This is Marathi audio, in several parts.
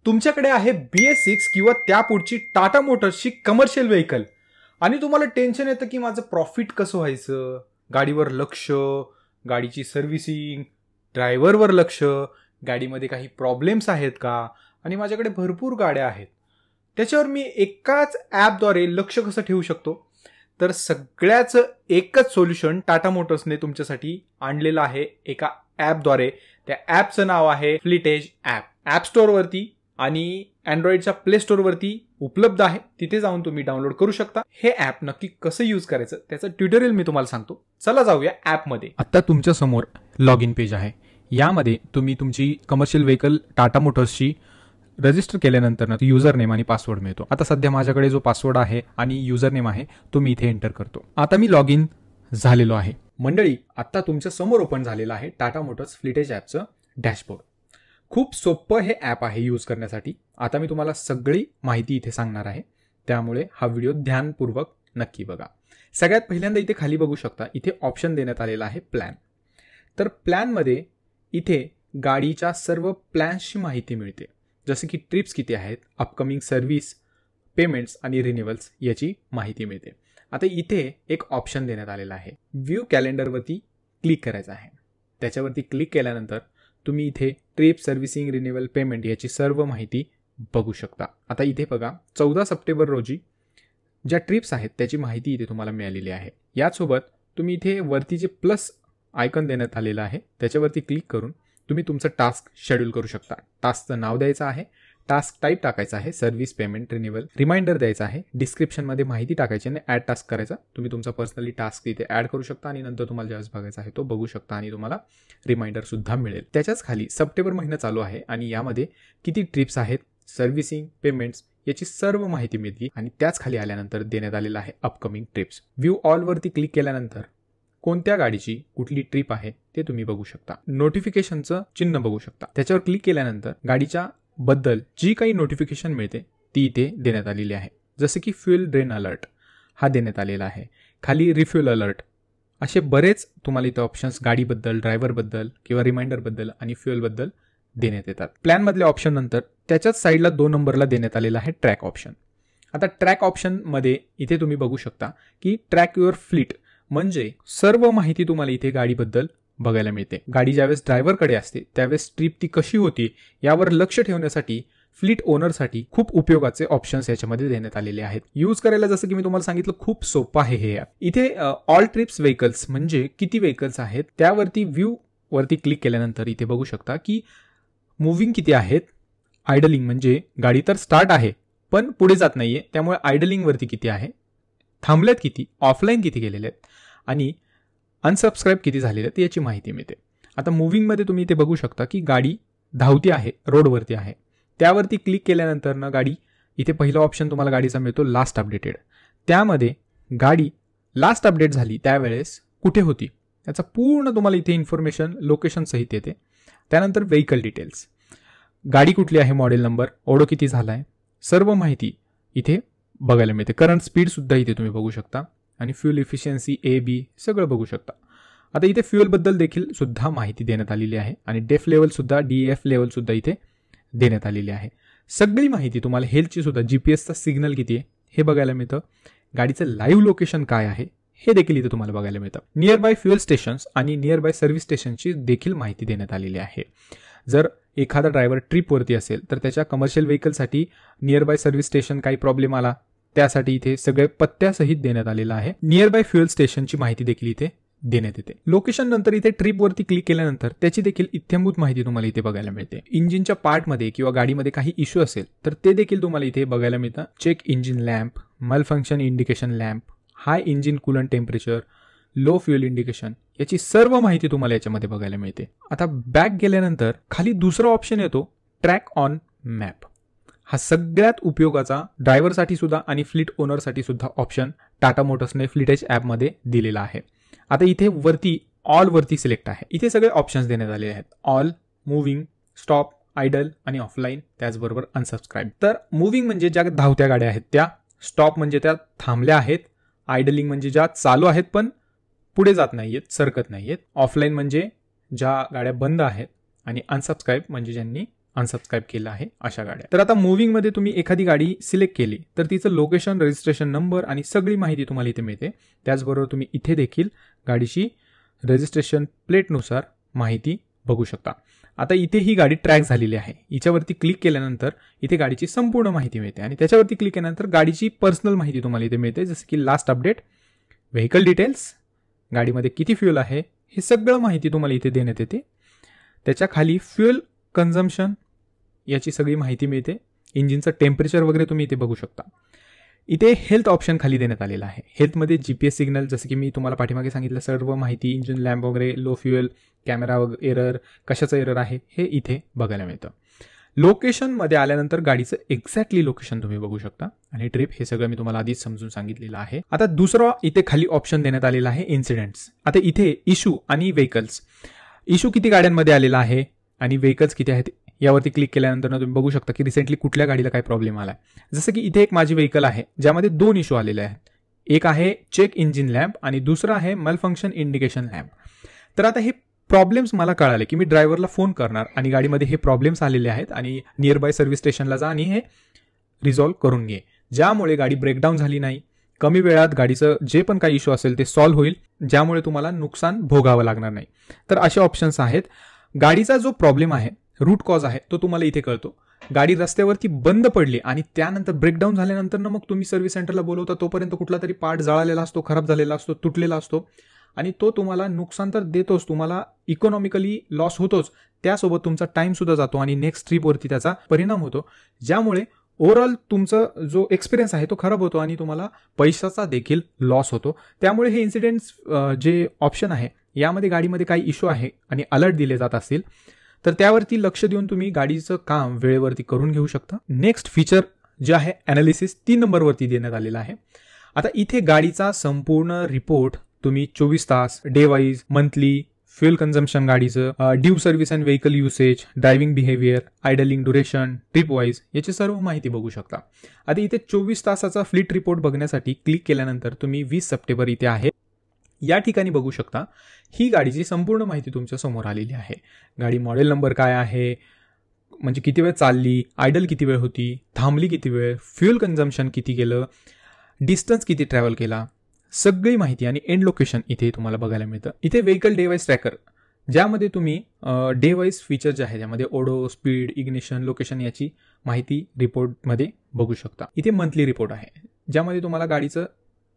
तुमच्याकडे आहे BS6 किंवा त्यापुढची टाटा मोटर्सची कमर्शियल व्हेकल आणि तुम्हाला टेन्शन येतं की माझं प्रॉफिट कसं व्हायचं, गाडीवर लक्ष, गाडीची सर्व्हिसिंग, ड्रायव्हरवर लक्ष, गाडीमध्ये काही प्रॉब्लेम्स आहेत का आणि माझ्याकडे भरपूर गाड्या आहेत, त्याच्यावर मी एकाच ॲपद्वारे लक्ष कसं ठेवू शकतो. तर सगळ्याचं एकच सोल्युशन टाटा मोटर्सने तुमच्यासाठी आणलेलं आहे एका ॲपद्वारे. त्या ॲपचं नाव आहे फ्लीटेज ॲप. ॲप स्टोअरवरती आणि अँड्रॉइडच्या प्ले स्टोअरवरती उपलब्ध आहे. तिथे जाऊन तुम्ही डाउनलोड करू शकता. हे ॲप नक्की कसं यूज करायचं त्याचं ट्युटोरियल मी तुम्हाला सांगतो. चला जाऊया ॲपमध्ये. आता तुमच्या समोर लॉग इन पेज आहे. यामध्ये तुम्ही तुमची कमर्शियल व्हेकल टाटा मोटर्सची रजिस्टर केल्यानंतर युजर नेम आणि पासवर्ड मिळतो. आता सध्या माझ्याकडे जो पासवर्ड आहे आणि युजर नेम आहे तो मी इथे एंटर करतो. आता मी लॉग इन झालेलो आहे. मंडळी, आता तुमच्या समोर ओपन झालेलं आहे टाटा मोटर्स फ्लीटेज ॲपचं डॅशबोर्ड. खूप सोपं हे ॲप आहे यूज करण्यासाठी. आता मी तुम्हाला सगळी माहिती इथे सांगणार आहे, त्यामुळे हा व्हिडिओ ध्यानपूर्वक नक्की बघा. सगळ्यात पहिल्यांदा इथे खाली बघू शकता, इथे ऑप्शन देण्यात आलेला आहे प्लॅन. तर प्लॅनमध्ये इथे गाडीच्या सर्व प्लॅन्सची माहिती मिळते, जसं की ट्रिप्स किती आहेत, अपकमिंग सर्व्हिस, पेमेंट्स आणि रिन्युअल्स याची माहिती मिळते. आता इथे एक ऑप्शन देण्यात आलेला आहे, व्ह्यू कॅलेंडरवरती क्लिक करायचं आहे. त्याच्यावरती क्लिक केल्यानंतर तुम्ही इथे ट्रिप, सर्व्हिसिंग, रिन्युअल, पेमेंट याची सर्व माहिती बघू शकता. आता इथे बघा, 14 सप्टेंबर रोजी ज्या ट्रिप्स आहेत त्याची माहिती इथे तुम्हाला मिळालेली आहे. यासोबत तुम्ही इथे वरती जे प्लस आयकॉन देण्यात आलेला आहे त्याच्यावरती क्लिक करून तुम्ही तुमचं टास्क शेड्यूल करू शकता. टास्कचं नाव द्यायचं आहे, टास्क टाईप टाकायचं आहे, सर्व्हिस, पेमेंट, रिन्युअल, रिमाइंडर द्यायचा आहे, डिस्क्रिप्शनमध्ये माहिती टाकायची आणि ॲड टास्क करायचा. तुम्ही तुमचा पर्सनली टास्क इथे ॲड करू शकता आणि नंतर तुम्हाला ज्यावेळेस बघायचा आहे तो बघू शकता आणि तुम्हाला रिमाइंडर सुद्धा मिळेल. त्याच्याच खाली सप्टेंबर महिना चालू आहे आणि यामध्ये किती ट्रिप्स आहेत, सर्व्हिसिंग, पेमेंट्स याची सर्व माहिती मिळते आणि त्याच खाली आल्यानंतर देण्यात आलेलं आहे अपकमिंग ट्रिप्स. व्ह्यू ऑलवरती क्लिक केल्यानंतर कोणत्या गाडीची कुठली ट्रिप आहे ते तुम्ही बघू शकता. नोटिफिकेशनचं चिन्ह बघू शकता. त्याच्यावर क्लिक केल्यानंतर गाडीच्या बद्दल जी काही नोटिफिकेशन मिळते ती इथे देण्यात आलेली आहे. जसं की फ्युएल ड्रेन अलर्ट हा देण्यात आलेला आहे, खाली रिफ्युएल अलर्ट, असे बरेच तुम्हाला इथे ऑप्शन्स गाडीबद्दल, ड्रायव्हरबद्दल किंवा रिमाइंडरबद्दल आणि फ्युएलबद्दल देण्यात येतात. प्लॅनमधल्या ऑप्शन नंतर त्याच्याच साईडला 2 नंबरला देण्यात आलेला आहे ट्रॅक ऑप्शन. आता ट्रॅक ऑप्शनमध्ये इथे तुम्ही बघू शकता की ट्रॅक युअर फ्लीट, म्हणजे सर्व माहिती तुम्हाला इथे गाडीबद्दल बघायला मिळते. गाडी ज्यावेळेस ड्रायव्हरकडे असते त्यावेळेस ट्रिप ती कशी होती यावर लक्ष ठेवण्यासाठी फ्लीट ओनरसाठी खूप उपयोगाचे ऑप्शन्स याच्यामध्ये देण्यात आलेले आहेत. यूज करायला जसं की मी तुम्हाला सांगितलं खूप सोपं आहे हे ॲप. इथे ऑल ट्रिप्स व्हेकल्स म्हणजे किती व्हेकल्स आहेत त्यावरती व्ह्यू वरती क्लिक केल्यानंतर इथे बघू शकता की मुव्हिंग किती आहेत, आयडलिंग म्हणजे गाडी तर स्टार्ट आहे पण पुढे जात नाहीये त्यामुळे आयडलिंग वरती किती आहे, थांबल्यात किती, ऑफलाईन किती गेलेले आहेत आणि अनसबस्क्राईब किती झालेले आहेत याची माहिती मिळते. आता मुव्हिंगमध्ये तुम्ही इथे बघू शकता की गाडी धावती आहे, रोडवरती आहे. त्यावरती क्लिक केल्यानंतर ना गाडी इथे पहिला ऑप्शन तुम्हाला गाडीचा मिळतो लास्ट अपडेटेड. त्यामध्ये गाडी लास्ट अपडेट झाली त्यावेळेस कुठे होती याचा पूर्ण तुम्हाला इथे इन्फॉर्मेशन लोकेशन सहित येते. त्यानंतर व्हेकल डिटेल्स, गाडी कुठली आहे, मॉडेल नंबर, ओडो किती झाला आहे, सर्व माहिती इथे बघायला मिळते. करंट स्पीड सुद्धा इथे तुम्ही बघू शकता आणि फ्युएल इफिशियन्सी AB सगळं बघू शकता. आता इथे फ्युएलबद्दल देखील सुद्धा माहिती देण्यात आलेली आहे आणि डेफ लेवल सुद्धा, DEF लेवल सुद्धा इथे देण्यात आलेली आहे. सगळी माहिती तुम्हाला हेल्थची सुद्धा, GPSचा सिग्नल किती आहे हे बघायला मिळतं. गाडीचं लाईव्ह लोकेशन काय आहे हे देखील इथे तुम्हाला बघायला मिळतं. नियर बाय फ्युएल स्टेशन्स आणि नियर बाय सर्व्हिस स्टेशनची देखील माहिती देण्यात आलेली आहे. जर एखादा ड्रायव्हर ट्रिपवरती असेल तर त्याच्या कमर्शियल व्हेकलसाठी नियर बाय सर्व्हिस स्टेशन काही प्रॉब्लेम आला त्यासाठी इथे सगळे पत्त्यासहित देण्यात आलेलं आहे. नियर बाय फ्युएल स्टेशनची माहिती देखील इथे देण्यात येते. लोकेशन नंतर इथे ट्रिपवरती क्लिक केल्यानंतर त्याची देखील इत्थंभूत माहिती तुम्हाला इथे बघायला मिळते. इंजिनच्या पार्टमध्ये किंवा गाडीमध्ये काही इश्यू असेल तर ते देखील तुम्हाला इथे बघायला मिळतं. Check engine lamp, malfunction indication lamp, high engine coolant temperature, low fuel indication याची सर्व माहिती तुम्हाला याच्यामध्ये बघायला मिळते. आता बॅक गेल्यानंतर खाली दुसरा ऑप्शन येतो ट्रॅक ऑन मॅप. हा सगळ्यात उपयोगाचा ड्रायव्हरसाठी सुद्धा आणि फ्लीट ओनरसाठी सुद्धा ऑप्शन टाटा मोटर्सने फ्लीटेज ॲपमध्ये दिलेला आहे. आता इथे वरती ऑल वरती सिलेक्ट आहे. इथे सगळे ऑप्शन्स देण्यात आले आहेत, ऑल, मुव्हिंग, स्टॉप, आयडल आणि ऑफलाईन, त्याचबरोबर अनसबस्क्राईब. तर मुव्हिंग म्हणजे ज्या धावत्या गाड्या आहेत त्या, स्टॉप म्हणजे त्या थांबल्या आहेत, आयडलिंग म्हणजे ज्या चालू आहेत पण पुढे जात नाहीयेत, सरकत नाहीयेत, ऑफलाईन म्हणजे ज्या गाड्या बंद आहेत आणि अनसबस्क्राईब म्हणजे ज्यांनी अनसबस्क्राईब केलं आहे अशा गाड्या. तर आता मुव्हिंगमध्ये तुम्ही एखादी गाडी सिलेक्ट केली तर तिचं लोकेशन, रजिस्ट्रेशन नंबर आणि सगळी माहिती तुम्हाला इथे मिळते. त्याचबरोबर तुम्ही इथे देखील गाडीची रजिस्ट्रेशन प्लेटनुसार माहिती बघू शकता. आता इथे ही गाडी ट्रॅक झालेली आहे. हिच्यावरती क्लिक केल्यानंतर इथे गाडीची संपूर्ण माहिती मिळते आणि त्याच्यावरती क्लिक केल्यानंतर गाडीची पर्सनल माहिती तुम्हाला इथे मिळते, जसं की लास्ट अपडेट, व्हेकल डिटेल्स, गाडीमध्ये किती फ्युल आहे हे सगळं माहिती तुम्हाला इथे देण्यात येते. त्याच्या खाली फ्युल कन्झम्पशन याची सगळी माहिती मिळते. इंजिनचं टेम्परेचर वगैरे तुम्ही इथे बघू शकता. इथे हेल्थ ऑप्शन खाली देण्यात आलेला आहे. हेल्थमध्ये GPS सिग्नल, जसं की मी तुम्हाला पाठीमागे सांगितलं सर्व माहिती, इंजिन लॅम्प वगैरे, लो फ्युएल, कॅमेरा एरर, कशाचं एरर आहे हे इथे बघायला मिळतं. लोकेशनमध्ये आल्यानंतर गाडीचं एक्झॅक्टली लोकेशन तुम्ही बघू शकता आणि ट्रिप, हे सगळं मी तुम्हाला आधीच समजून सांगितलेलं आहे. आता दुसरा इथे खाली ऑप्शन देण्यात आलेला आहे इन्सिडेंट्स. आता इथे इश्यू आणि व्हेकल्स, इश्यू किती गाड्यांमध्ये आलेला आहे आणि व्हेकल्स किती आहेत यावरती क्लिक केल्यानंतर तुम्ही बघू शकता की रिसेंटली कुठल्या गाडीला काय प्रॉब्लेम आला. जसं की इथे एक माझी व्हेकल आहे ज्यामध्ये 2 इश्यू आलेले आहेत. एक आहे चेक इंजिन लॅम्प आणि दुसरा आहे मलफंक्शन इंडिकेशन लॅम्प. तर आता हे प्रॉब्लेम्स मला कळाले की मी ड्रायव्हरला फोन करणार आणि गाडीमध्ये हे प्रॉब्लेम्स आलेले आहेत आणि नियर बाय सर्व्हिस स्टेशनला जा आणि हे रिझॉल्व्ह करून घे, ज्यामुळे गाडी ब्रेकडाऊन झाली नाही. कमी वेळात गाडीचं जे पण काही इश्यू असेल ते सॉल्व्ह होईल, ज्यामुळे तुम्हाला नुकसान भोगावं लागणार नाही. तर असे ऑप्शन्स आहेत. गाडीचा जो प्रॉब्लेम आहे, रूट कॉज आहे, तो तुम्हाला इथे कळतो. गाडी रस्त्यावरती बंद पडली आणि त्यानंतर ब्रेकडाऊन झाल्यानंतर मग तुम्ही सर्व्हिस सेंटरला बोलवता, तोपर्यंत कुठला तरी पार्ट जळालेला असतो, खराब झालेला असतो, तुटलेला असतो आणि तो तुम्हाला नुकसान तर देतोच, तुम्हाला इकॉनॉमिकली लॉस होतोच, त्यासोबत तुमचा टाइम सुद्धा जातो आणि नेक्स्ट ट्रिपवरती त्याचा परिणाम होतो, ज्यामुळे ओव्हरऑल तुमचा जो एक्सपिरियन्स आहे तो खराब होतो आणि तुम्हाला पैशाचा देखील लॉस होतो. त्यामुळे हे इन्सिडेंट्स जे ऑप्शन आहे यामध्ये गाडीमध्ये काही इश्यू आहे आणि अलर्ट दिले जात असतील तर त्यावरती लक्ष देऊन तुम्ही गाडीचं काम वेळेवरती करून घेऊ शकता. नेक्स्ट फीचर जे आहे अनालिसिस, 3 नंबरवरती देण्यात आलेला आहे. आता इथे गाडीचा संपूर्ण रिपोर्ट तुम्ही 24 तास, day wise, monthly, fuel consumption गाडीचं, due service and vehicle usage, driving behaviour, idling duration, trip wise याची सर्व माहिती बघू शकता. आता इथे 24 तासाचा फ्लीट रिपोर्ट बघण्यासाठी क्लिक केल्यानंतर तुम्ही 20 सप्टेंबर इथे आहे या ठिकाणी बघू शकता. ही गाडीची संपूर्ण माहिती तुमच्या समोर आलेली आहे. गाडी मॉडेल नंबर काय आहे, म्हणजे किती वेळ चालली, आयडल किती वेळ होती, थांबली किती वेळ, फ्युएल कन्झम्पशन किती केलं, डिस्टन्स किती ट्रॅव्हल केला, सगळी माहिती आणि एंड लोकेशन इथे तुम्हाला बघायला मिळतं. इथे व्हेकल डेवाइस ट्रॅकर, ज्यामध्ये तुम्ही डेवाइस फीचर जे आहे त्यामध्ये ओडो, स्पीड, इग्निशन, लोकेशन याची माहिती रिपोर्टमध्ये बघू शकता. इथे मंथली रिपोर्ट आहे ज्यामध्ये तुम्हाला गाडीचं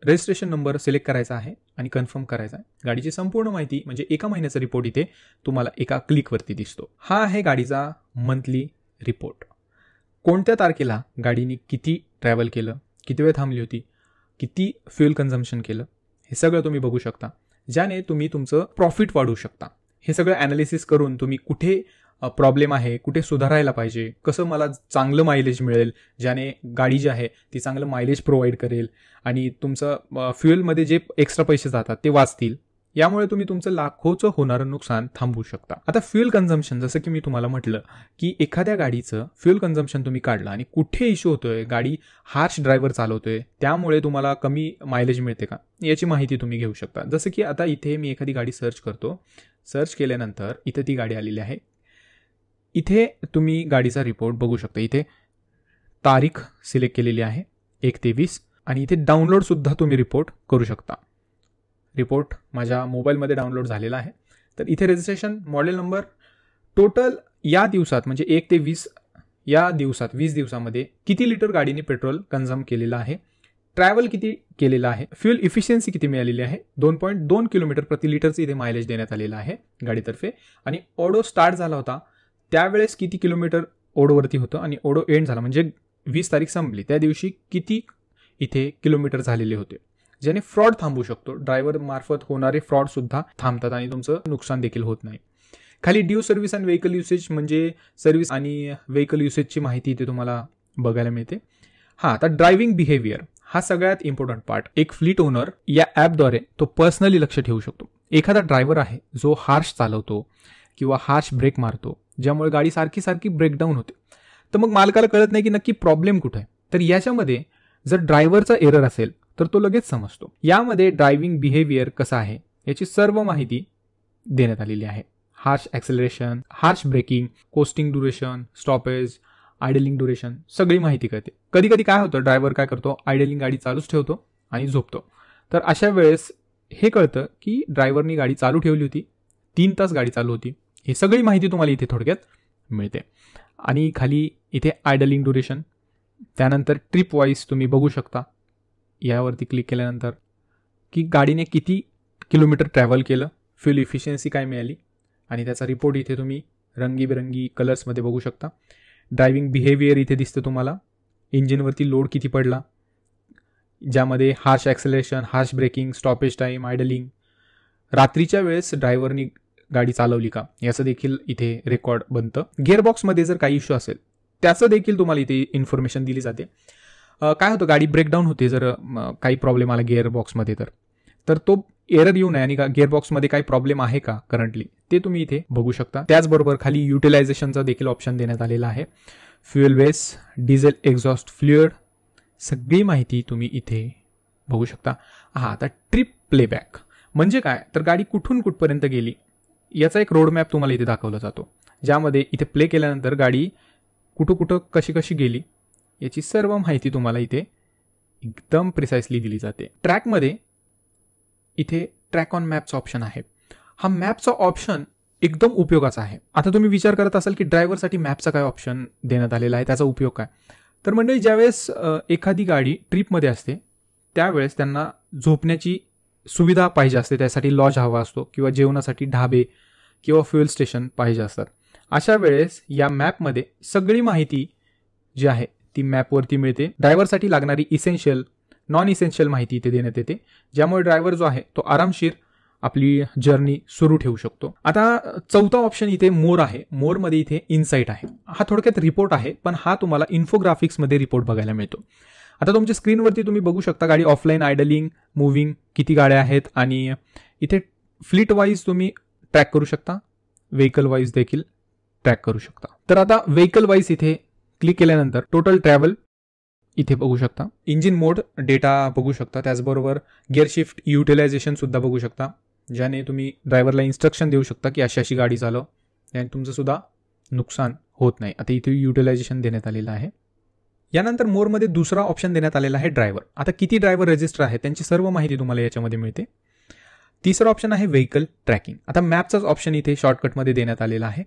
रजिस्ट्रेशन नंबर सिलेक्ट करायचा आहे आणि कन्फर्म करायचा आहे. गाडीची संपूर्ण माहिती म्हणजे एका महिन्याचा रिपोर्ट इथे तुम्हाला एका क्लिकवरती दिसतो. हा आहे गाडीचा मंथली रिपोर्ट. कोणत्या तारखेला गाडीने किती ट्रॅव्हल केलं, किती वेळ थांबली होती, किती फ्युएल कन्झम्पशन केलं, हे सगळं तुम्ही बघू शकता, ज्याने तुम्ही तुमचं प्रॉफिट वाढवू शकता. हे सगळं ॲनालिसिस करून तुम्ही कुठे प्रॉब्लेम आहे, कुठे सुधारायला पाहिजे, कसं मला चांगलं मायलेज मिळेल, ज्याने गाडी जी आहे ती चांगलं मायलेज प्रोव्हाइड करेल आणि तुमचं फ्युएलमध्ये जे एक्स्ट्रा पैसे जातात ते वाचतील, यामुळे तुम्ही तुमचं लाखोचं होणारं नुकसान थांबवू शकता. आता फ्युएल कन्झम्पशन, जसं की मी तुम्हाला म्हटलं की एखाद्या गाडीचं फ्युएल कन्झम्पशन तुम्ही काढलं आणि कुठे इश्यू होतोय, गाडी हार्श ड्रायव्हर चालवतोय, त्यामुळे तुम्हाला कमी मायलेज मिळते का, याची माहिती तुम्ही घेऊ शकता. जसं की आता इथे मी एखादी गाडी सर्च करतो, सर्च केल्यानंतर इथे ती गाडी आलेली आहे. इथे तुम्ही गाडीचा रिपोर्ट बघू शकता. इथे तारीख सिलेक्ट केलेली आहे 1 ते 20 आणि इथे डाउनलोड सुद्धा तुम्ही रिपोर्ट करू शकता. रिपोर्ट माझ्या मोबाईलमध्ये डाउनलोड झालेला आहे. तर इथे रजिस्ट्रेशन, मॉडेल नंबर, टोटल या दिवसात म्हणजे 1 ते 20 या दिवसात 20 दिवसामध्ये किती लिटर गाडीने पेट्रोल कन्झ्युम केलेलं आहे, ट्रॅव्हल किती केलेला आहे, फ्युएल इफिशियन्सी किती मिळालेली आहे, 2.2 किलोमीटर प्रति लिटरचं इथे मायलेज देण्यात आलेलं आहे गाडीतर्फे. आणि ओडो स्टार्ट झाला होता त्यावेळेस किती किलोमीटर ओडोवरती होतं आणि ओडो एंड झाला म्हणजे 20 तारीख संपली त्या दिवशी किती इथे किलोमीटर झालेले होते, ज्याने फ्रॉड थांबू शकतो. ड्रायव्हर मार्फत होणारे फ्रॉड सुद्धा थांबतात आणि तुमचं नुकसान देखील होत नाही. खाली due service and vehicle usage म्हणजे सर्व्हिस आणि व्हेकल युसेजची माहिती इथे तुम्हाला बघायला मिळते. आता ड्रायव्हिंग बिहेवियर हा सगळ्यात इम्पॉर्टंट पार्ट. एक फ्लीट ओनर या ॲपद्वारे तो पर्सनली लक्ष ठेवू शकतो. एखादा ड्रायव्हर आहे जो हार्श चालवतो किंवा हार्श ब्रेक मारतो, ज्यामुळे गाडी सारखी ब्रेकडाऊन होते, तर मग मालकाला कळत नाही की नक्की प्रॉब्लेम कुठे आहे. तर याच्यामध्ये जर ड्रायव्हरचा एरर असेल तर तो लगेच समजतो. यामध्ये ड्रायव्हिंग बिहेवियर कसा आहे याची सर्व माहिती देण्यात आलेली आहे. Harsh acceleration, harsh braking, coasting duration, stoppage, idling duration सगळी माहिती कळते. कधी कधी काय होतं, ड्रायव्हर काय करतो, आयडलिंग गाडी चालूच ठेवतो आणि झोपतो. तर अशा वेळेस हे कळतं की ड्रायव्हरनी गाडी चालू ठेवली होती, 3 तास गाडी चालू होती. ही सगळी माहिती तुम्हाला इथे थोडक्यात मिळते. आणि खाली इथे आयडलिंग ड्युरेशन, त्यानंतर ट्रिप वाईज तुम्ही बघू शकता. यावरती क्लिक केल्यानंतर की गाडीने किती किलोमीटर ट्रॅव्हल केलं, फ्युल इफिशियन्सी काय मिळाली आणि त्याचा रिपोर्ट इथे तुम्ही रंगीबेरंगी कलर्समध्ये बघू शकता. ड्रायव्हिंग बिहेवियर इथे दिसतं तुम्हाला, इंजिनवरती लोड किती पडला, ज्यामध्ये harsh acceleration, harsh braking, stoppage time, idling, रात्रीच्या वेळेस ड्रायव्हरनी गाडी चालवली का याचं देखील इथे रेकॉर्ड बनतं. गिअरबॉक्समध्ये जर काही इश्यू असेल त्याचं देखील तुम्हाला इथे इन्फॉर्मेशन दिली जाते. काय होतं, गाडी ब्रेकडाऊन होते जर काही प्रॉब्लेम आला गिअरबॉक्समध्ये तर तो एरर येऊ नये आणि गिअरबॉक्समध्ये काही प्रॉब्लेम आहे का करंटली ते तुम्ही इथे बघू शकता. त्याचबरोबर खाली युटिलायझेशनचा देखील ऑप्शन देण्यात आलेला आहे. Fuel base, diesel exhaust fluid, सगळी माहिती तुम्ही इथे बघू शकता. आता ट्रिप प्लेबॅक म्हणजे काय, तर गाडी कुठून कुठपर्यंत गेली याचा एक रोडमॅप तुम्हाला इथे दाखवला जातो, ज्यामध्ये इथे प्ले केल्यानंतर गाडी कुठं कशी कशी गेली याची सर्व माहिती तुम्हाला इथे एकदम प्रिसाइसली दिली जाते. ट्रॅकमध्ये इथे ट्रॅक ऑन मॅपचा ऑप्शन आहे. हा मॅपचा ऑप्शन एकदम उपयोगाचा आहे. आता तुम्ही विचार करत असाल की ड्रायव्हरसाठी मॅपचा काय ऑप्शन देण्यात आलेला आहे, त्याचा उपयोग काय. तर मंडळी, ज्यावेळेस एखादी गाडी ट्रिपमध्ये असते त्यावेळेस त्यांना झोपण्याची सुविधा पाहिजे असते, त्यासाठी लॉज हवा असतो किंवा जेवणासाठी ढाबे किंवा फ्युएल स्टेशन पाहिजे असतात. अशा वेळेस या मॅपमध्ये सगळी माहिती जी आहे ती मॅपवरती मिळते. ड्रायव्हरसाठी लागणारी इसेन्शियल, नॉन इसेन्शियल माहिती इथे देण्यात येते, ज्यामुळे ड्रायव्हर जो आहे तो आरामशीर आपली जर्नी सुरू ठेवू शकतो. आता चौथा ऑप्शन इथे मोर आहे. मोरमध्ये इथे इनसाईट आहे. हा थोडक्यात रिपोर्ट आहे, पण हा तुम्हाला इन्फोग्राफिक्समध्ये रिपोर्ट बघायला मिळतो. आता तुमच्या स्क्रीनवरती तुम्ही बघू शकता गाडी ऑफलाईन, आयडलिंग, मुव्हिंग किती गाड्या आहेत आणि इथे फ्लीट वाईज तुम्ही ट्रॅक करू शकता, व्हेकल वाईज देखील ट्रॅक करू शकता. तर आता व्हेकल वाईज इथे क्लिक केल्यानंतर टोटल ट्रॅव्हल इथे बघू शकता, इंजिन मोड डेटा बघू शकता, त्याचबरोबर गिअर शिफ्ट युटिलायझेशन सुद्धा बघू शकता, ज्याने तुम्ही ड्रायव्हरला इन्स्ट्रक्शन देऊ शकता की अशी अशी गाडी चालव, त्याने तुमचं सुद्धा नुकसान होत नाही. आता इथे युटिलायझेशन देण्यात आलेलं आहे. यानंतर मोरमध्ये दुसरा ऑप्शन देण्यात आलेला आहे ड्रायव्हर. आता किती ड्रायव्हर रजिस्टर आहे त्यांची सर्व माहिती तुम्हाला याच्यामध्ये मिळते. तिसरं ऑप्शन आहे व्हेकल ट्रॅकिंग. आता मॅपचाच ऑप्शन इथे शॉर्टकटमध्ये देण्यात आलेला आहे.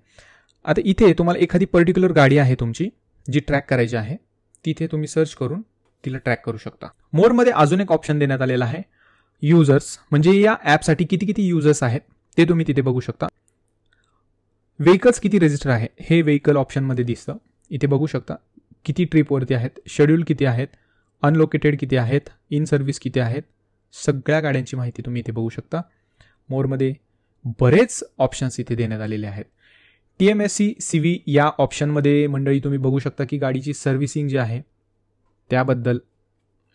आता इथे तुम्हाला एखादी पर्टिक्युलर गाडी आहे तुमची जी ट्रॅक करायची आहे, तिथे तुम्ही सर्च करून तिला ट्रॅक करू शकता. मोरमध्ये अजून एक ऑप्शन देण्यात आलेला आहे युजर्स, म्हणजे या ॲपसाठी किती किती युजर्स आहेत ते तुम्ही तिथे बघू शकता. व्हेकल्स किती रजिस्टर आहे हे व्हेकल ऑप्शनमध्ये दिसतं. इथे बघू शकता किती ट्रिपवरती आहेत, शेड्यूल किती आहेत, अनलोकेटेड किती आहेत, इन सर्व्हिस किती आहेत, सगळ्या गाड्यांची माहिती तुम्ही इथे बघू शकता. मोरमध्ये बरेच ऑप्शन्स इथे देण्यात आलेले आहेत. TMSC CV या ऑप्शनमध्ये मंडळी तुम्ही बघू शकता की गाडीची सर्व्हिसिंग जी आहे त्याबद्दल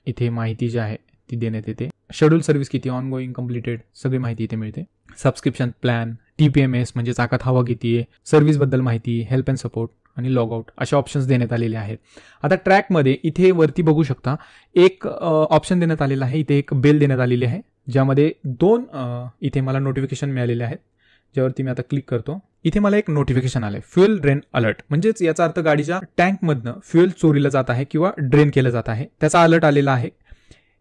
इथे माहिती जी आहे ती देण्यात येते. शेड्यूल सर्व्हिस किती, ऑन गोईंग, कम्प्लिटेड, सगळी माहिती इथे मिळते. सबस्क्रिप्शन प्लॅन, TPMS म्हणजे चाकात हवा किती आहे, सर्व्हिसबद्दल माहिती, हेल्प अँड सपोर्ट आणि लॉगआउट अशा ऑप्शन्स देण्यात आलेले आहेत. आता ट्रॅकमध्ये इथे वरती बघू शकता एक ऑप्शन देण्यात आलेला आहे. इथे एक बेल देण्यात आलेली आहे, ज्यामध्ये 2 इथे मला नोटिफिकेशन मिळालेले आहेत, ज्यावरती मी आता क्लिक करतो. इथे मला एक नोटिफिकेशन आलंय, फ्युएल ड्रेन अलर्ट, म्हणजेच याचा अर्थ गाडीच्या टँकमधनं फ्युएल चोरीला जात आहे किंवा ड्रेन केलं जात आहे, त्याचा अलर्ट आलेला आहे.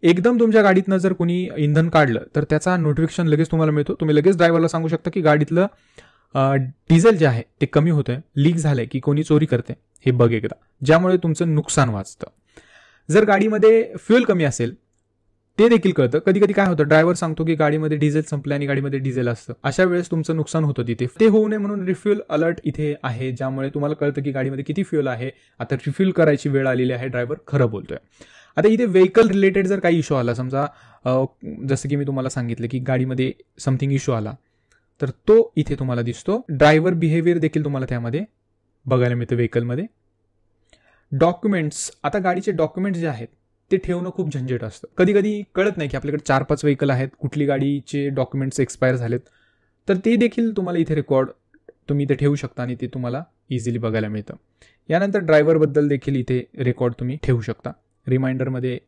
एकदम तुमच्या गाडीतनं जर कोणी इंधन काढलं तर त्याचा नोटिफिकेशन लगेच तुम्हाला मिळतो. तुम्ही लगेच ड्रायव्हरला सांगू शकता की गाडीतलं डिझेल जे आहे ते कमी होतंय, लीक झालंय की कोणी चोरी करते हे बघ एकदा, ज्यामुळे तुमचं नुकसान वाचतं. जर गाडीमध्ये फ्युएल कमी असेल ते देखील कळतं. कधी कधी काय होतं, ड्रायव्हर सांगतो की गाडीमध्ये डिझेल संपलं आणि गाडीमध्ये डिझेल असतं, अशा वेळेस तुमचं नुकसान होतं तिथे. ते होऊ नये म्हणून रिफ्युएल अलर्ट इथे आहे, ज्यामुळे तुम्हाला कळतं की गाडीमध्ये किती फ्युएल आहे, आता रिफ्युएल करायची वेळ आलेली आहे, ड्रायव्हर खरं बोलतोय. आता इथे व्हेकल रिलेटेड जर काही इश्यू आला, समजा जसं की मी तुम्हाला सांगितलं की गाडीमध्ये समथिंग इश्यू आला, तर तो इथे तुम्हाला दिसतो. ड्रायव्हर बिहेवियर देखील तुम्हाला त्यामध्ये बघायला मिळतं व्हेकलमध्ये. डॉक्युमेंट्स, आता गाडीचे डॉक्युमेंट्स जे आहेत ते ठेवणं खूप झंझट असतं. कधी कधी कळत नाही की आपल्याकडे 4-5 व्हेकल आहेत, कुठली गाडीचे डॉक्युमेंट्स एक्सपायर झालेत, तर ते देखील तुम्हाला इथे रेकॉर्ड तुम्ही इथे ठेवू शकता आणि ते तुम्हाला इझिली बघायला मिळतं. यानंतर ड्रायव्हरबद्दल देखील इथे रेकॉर्ड तुम्ही ठेवू शकता. रिमाइंडरमध्ये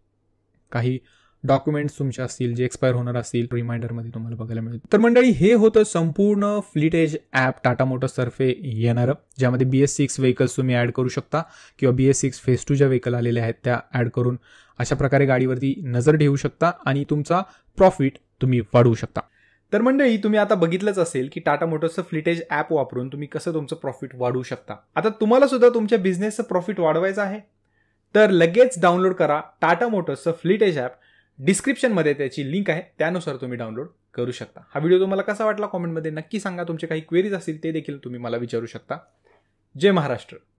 काही डॉक्युमेंट्स तुमचे असतील जे एक्सपायर होणार असतील रिमाइंडरमध्ये तुम्हाला बघायला मिळेल. तर मंडळी हे होतं संपूर्ण फ्लीट एज ॲप टाटा मोटर्सतर्फे येणारं, ज्यामध्ये BS6 व्हेकल्स तुम्ही ॲड करू शकता किंवा BS6 फेज 2 ज्या व्हेकल आलेल्या आहेत त्या ॲड करून अशा प्रकारे गाडीवरती नजर ठेवू शकता आणि तुमचा प्रॉफिट तुम्ही वाढवू शकता. तर मंडळी तुम्ही आता बघितलंच असेल की टाटा मोटर्सचं फ्लीट एज ॲप वापरून तुम्ही कसं तुमचं प्रॉफिट वाढवू शकता. आता तुम्हाला सुद्धा तुमच्या बिझनेसचं प्रॉफिट वाढवायचं आहे तर लगेच डाउनलोड करा टाटा मोटर्सचं फ्लीट एज ॲप. डिस्क्रिप्शनमध्ये त्याची लिंक आहे, त्यानुसार तुम्ही डाउनलोड करू शकता. हा व्हिडिओ तुम्हाला कसा वाटला कॉमेंटमध्ये नक्की सांगा. तुमचे काही क्वेरीज असतील ते देखील तुम्ही मला विचारू शकता. जय महाराष्ट्र.